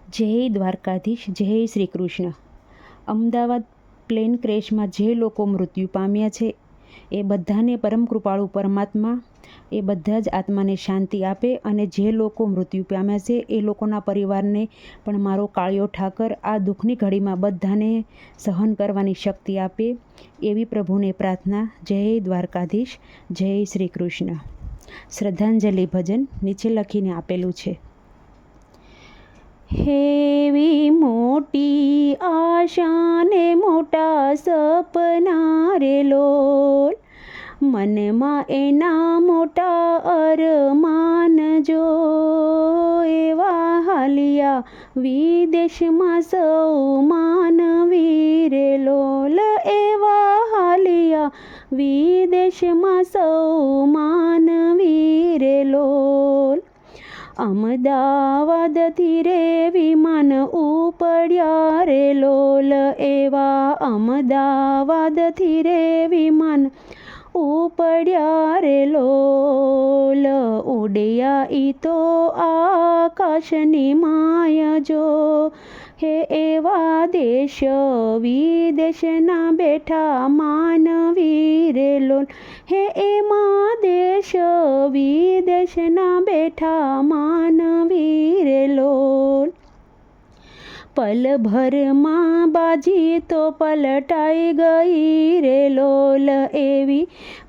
જય દ્વારકાધીશ, જય શ્રી કૃષ્ણ. અમદાવાદ પ્લેન ક્રેશમાં જે લોકો મૃત્યુ પામ્યા છે એ બધાને પરમ કૃપાળુ પરમાત્મા એ બધા જ આત્માને શાંતિ આપે, અને જે લોકો મૃત્યુ પામ્યા છે એ લોકોના પરિવારને પણ મારો કાળિયો ઠાકર આ દુઃખની ઘડીમાં બધાને સહન કરવાની શક્તિ આપે, એવી પ્રભુને પ્રાર્થના. જય દ્વારકાધીશ, જય શ્રી કૃષ્ણ. શ્રદ્ધાંજલિ ભજન નીચે લખીને આપેલું છે. હેવી મોટી આશાને મોટા સપના રે લોલ, મનમાં એના મોટા અરમાન જો, એવા હાલિયા વિદેશમાં સૌ માનવી રે લોલ, એવા હાલિયા વિદેશમાં સૌ માનવી રે લોલ. અમદાવાદથી રે વિમાન ઉપડ્યા રે લોલ, એવા અમદાવાદથી રે વિમાન ઉપડ્યા રે લોલ, ઉડ્યા ઈ તો આકાશની માયા જો, હે એવા દેશ વિદેશના બેઠા માનવી રે લોલ, હે એમાં દેશ વિદેશના બેઠા માનવી રે લોલ. પલભરમાં બાજી તો પલટાઈ ગઈ રે લોલ, એવી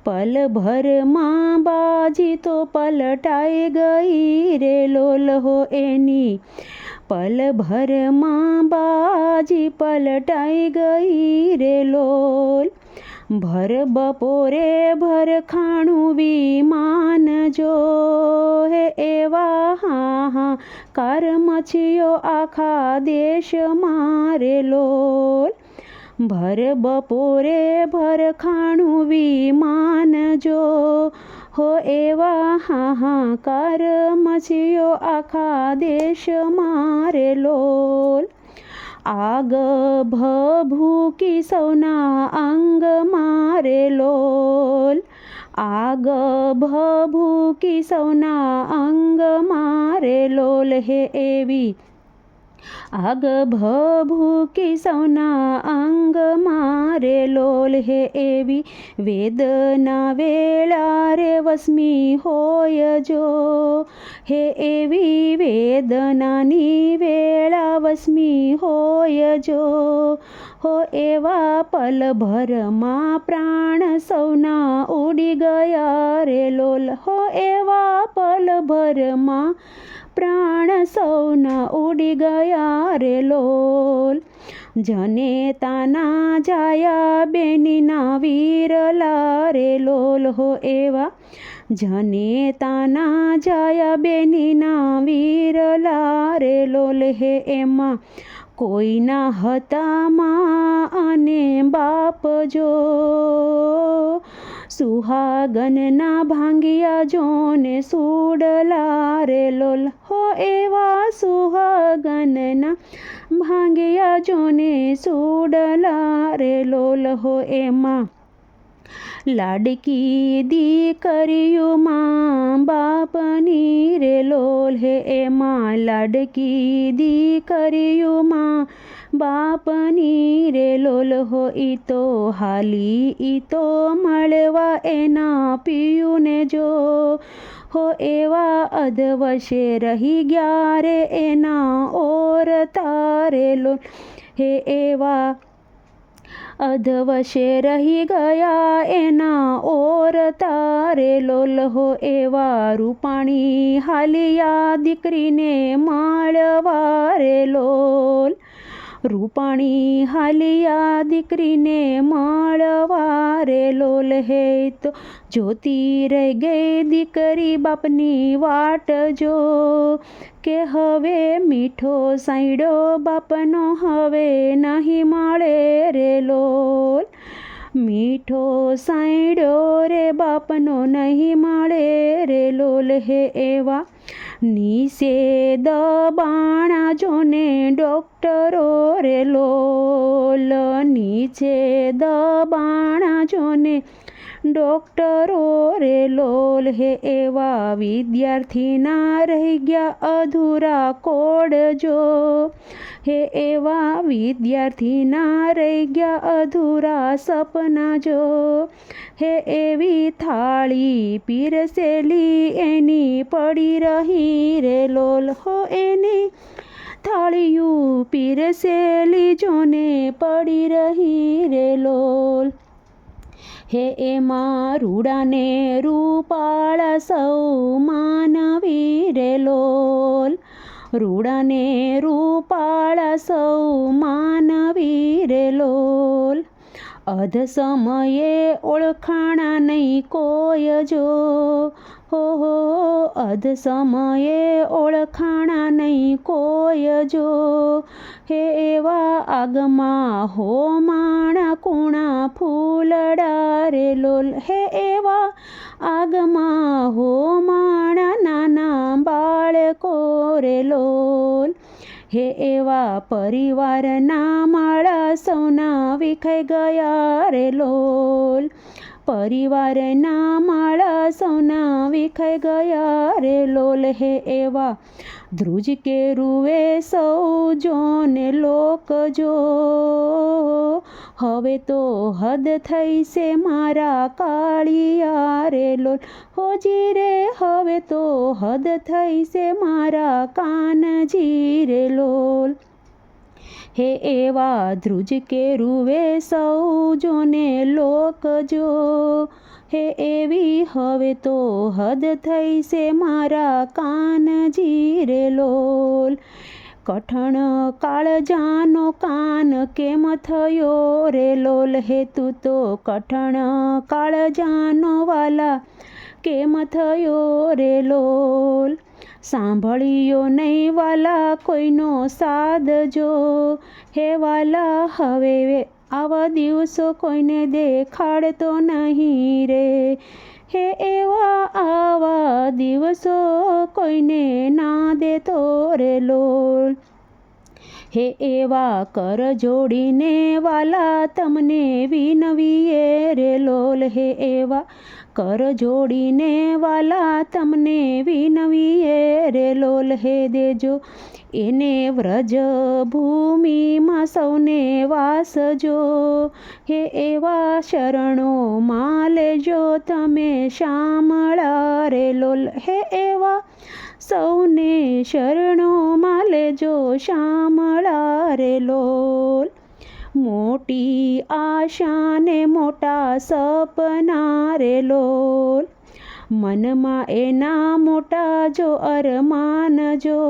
પલભરમાં બાજી તો પલટાઈ ગઈ રે લોલ, હો એની પલભરમાં બાજી પલટાઈ ગઈ રે લોલ. ભર બપોરે ભરખાણું વિમાન જો, હે એવા હાહાકાર મચ્યો આખા દેશમાં રે લોલ. ભર બપોરે ભરખાણું વિમાન જો, હો એવા હાહાકાર મચ્યો આખા દેશમાં રે લોલ. આગ ભભૂકી સૌના અંગમાં રે લોલ, આગ ભભૂકી સૌના અંગમાં રે લોલ, હે એવી આગ ભભૂકી સૌના અંગમાં રે લોલ, હે એવી વેદના વેળા રે વસમી હોય જો, હે એવી વેદનાની વેળા વસમી હોય જો, હો એવા પલભરમાં પ્રાણ સૌના ઉડી ગયા રે લોલ, હો એવા પલભરમાં પ્રાણ સૌના ઉડી ગયા રે લોલ. જનેતાના જાયા બેનીના વીરલા રે લોલ, હો એવા જનેતાના જાયા બેનીના વીરલા રે લોલ, હે એમાં કોઈના હતા મા અને બાપ જો, સુહાગનના ભાંગ્યા જોને સુડલા રે લોલ, હો એવા સુહાગનના ભાંગ્યા જોને સુડલા રે લોલ, હો એમાં લાડકી દીકરીઓમાં બાપની રે લોલ, હે એમાં લાડકી દીકરીઓમાં બાપની રે લોલ, હો ઈ તો હાલી ઈ તો મળવા એના પિયુને જો, હો એવા અધવશે રહી ગયા રે એના ઓરતા રે લોલ, હે એવા અધવશે રહી ગયા એના ઓરતા રે લોલ, હો એવા રૂપાણી હાલિયા દીકરીને માળવા રે લોલ, રૂપાણી હાલિયા દીકરીને માળવા રે લોલ, હે તો જોતી રહી ગઈ દીકરી બાપની વાટ જો, કે હવે મીઠો સાંયડો બાપનો હવે નહીં મળે રે લોલ, મીઠો સાંયડો રે બાપનો નહીં મળે રે લોલ, હે એવા નીસે દબાણા જોને ડોક્ટરો રે લોલ, નીચે દબાણા જોને ડોક્ટરો રે લોલ હે એવા વિદ્યાર્થીના રહી ગયા અધૂરા કોડ જો હે એવા વિદ્યાર્થીના રહી ગયા અધૂરા સપના જો હે એવી થાળી પીરસેલી એની પડી રહી રે લોલ હો એની થાળીયું પીરસેલી જોને પડી રહી રે લોલ હે એમાં રૂડાને રૂપાળા સૌ માનવી રે લોલ રૂડાને રૂપાળા સૌ માનવી રે લોલ અધ સમયે ઓળખાણા નહીં કોઈ જો હો અધ સમયે ઓળખાણા નહીં કોઈ જો હે એવા આગમાં હો માણા કુણા ફૂલડા રે લોલ હે એવા આગમાં હો માણા નાના બાળકો રે લોલ હે એવા પરિવારના માળા સૌના વિખાઈ ગયા રે લોલ પરિવારના માળા સૌના વિખાઈ ગયા રે લોલ હે એવા ધ્રુજ કે રૂવે સૌ જોને લોક જો હવે તો હદ થઈ છે મારા કાળિયા રે લોલ હોજી રે હવે તો હદ થઈ છે મારા કાનજી રે લોલ હે એવા ધ્રુજ કે રૂવે સૌ જોને લોક જો હે એવી હવે તો હદ થઈ છે મારા કાનજી રે લોલ કઠણ કાળજાનો કાન કેમ થયો રે લોલ હે તું તો કઠણ કાળજાનો વાલા કેમ થયો રે લોલ સાંભળ્યો નહીં વાલા કોઈનો સાદ જો હે વાલા હવે આવા દિવસો કોઈને દેખાડતો નહીં રે હે એવા આવા દિવસો કોઈને ના દેતો રે લોલ હે એવા કર જોડીને વાલા તમને વિનવીએ રે લોલ હે એવા કર જોડીને વાલા તમને વિનવીએ રે લોલ હે દેજો એને વ્રજ ભૂમિમાં સૌને વાસજો હે એવા શરણોમાં લેજો તમે શામળા રે લોલ હે એવા સૌને શરણોમાં લેજો શામળા રે લોલ મોટી આશા ને મોટા સપના રે લોલ મનમાં એના મોટા જો અરમાન જો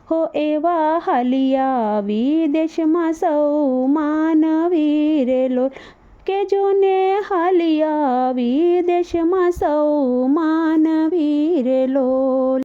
હો એવા હાલિયા વિદેશમાં સૌ માનવી રે લોલ કે જોને હાલિયા વિદેશમાં સૌ માનવી રે લોલ